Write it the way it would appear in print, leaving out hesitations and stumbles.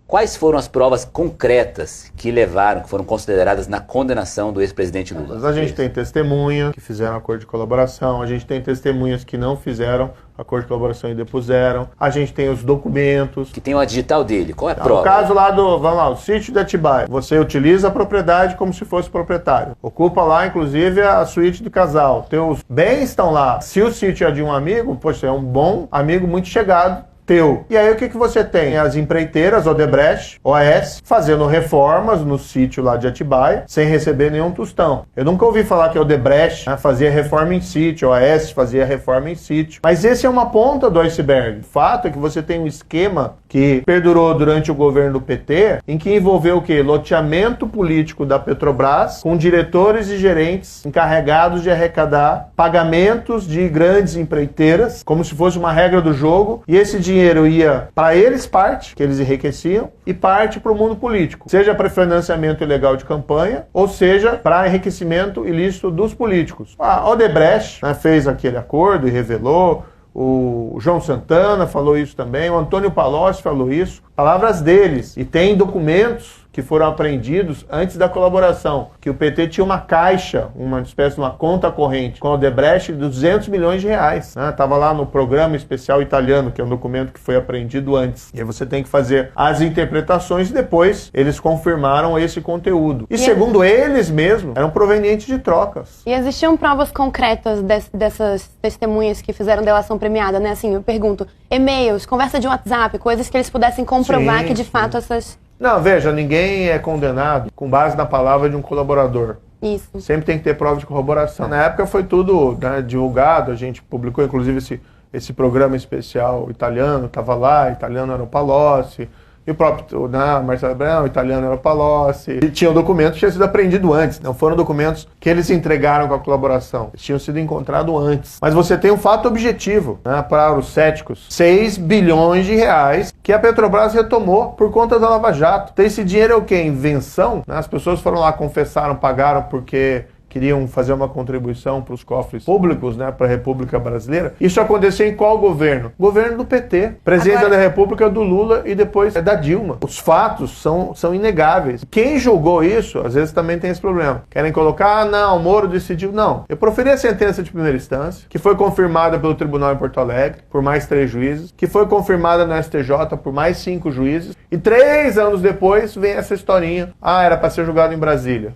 Quais foram as provas concretas que foram consideradas na condenação do ex-presidente Lula? A gente tem testemunhas que fizeram acordo de colaboração, a gente tem testemunhas que não fizeram acordo de colaboração e depuseram, a gente tem os documentos. Que tem uma digital dele, qual é a prova? O caso lá o sítio de Atibaia, você utiliza a propriedade como se fosse proprietário. Ocupa lá, inclusive, a suíte do casal. Teus bens estão lá. Se o sítio é de um amigo, poxa, é um bom amigo muito chegado teu. E aí o que você tem? As empreiteiras, Odebrecht, OAS, fazendo reformas no sítio lá de Atibaia, sem receber nenhum tostão. Eu nunca ouvi falar que a Odebrecht fazia reforma em sítio, a OAS fazia reforma em sítio. Mas esse é uma ponta do iceberg. O fato é que você tem um esquema que perdurou durante o governo do PT, em que envolveu o quê? Loteamento político da Petrobras, com diretores e gerentes encarregados de arrecadar pagamentos de grandes empreiteiras, como se fosse uma regra do jogo, e esse dinheiro ia para eles parte, que eles enriqueciam, e parte para o mundo político, seja para financiamento ilegal de campanha, ou seja para enriquecimento ilícito dos políticos. A Odebrecht fez aquele acordo e revelou, o João Santana falou isso também, o Antônio Palocci falou isso, palavras deles, e tem documentos que foram apreendidos antes da colaboração, que o PT tinha uma caixa, uma espécie de uma conta corrente, com a Odebrecht de 200 milhões de reais. Estava lá no programa especial italiano, que é um documento que foi apreendido antes. E aí você tem que fazer as interpretações e depois eles confirmaram esse conteúdo. E segundo eles mesmos, eram provenientes de trocas. E existiam provas concretas dessas testemunhas que fizeram delação premiada, né? Assim, eu pergunto, e-mails, conversa de WhatsApp, coisas que eles pudessem comprovar que de fato essas... Não, veja, ninguém é condenado com base na palavra de um colaborador. Isso. Sempre tem que ter prova de corroboração. Na época foi tudo divulgado, a gente publicou inclusive esse programa especial italiano, estava lá, italiano era o Palocci, e o próprio Marcelo Abrão, italiano era o Palocci. E tinha um documento que tinha sido apreendido antes, não foram documentos que eles entregaram com a colaboração, eles tinham sido encontrados antes. Mas você tem um fato objetivo, para os céticos, 6 bilhões de reais que a Petrobras retomou por conta da Lava Jato. Então esse dinheiro é o quê? Invenção? As pessoas foram lá, confessaram, pagaram porque queriam fazer uma contribuição para os cofres públicos, para a República Brasileira. Isso aconteceu em qual governo? Governo do PT. Presidência da República do Lula e depois da Dilma. Os fatos são inegáveis. Quem julgou isso, às vezes também tem esse problema. Querem colocar, não, o Moro decidiu. Não. Eu proferi a sentença de primeira instância, que foi confirmada pelo Tribunal em Porto Alegre, por mais 3 juízes, que foi confirmada na STJ por mais 5 juízes, e 3 anos depois vem essa historinha. Era para ser julgado em Brasília.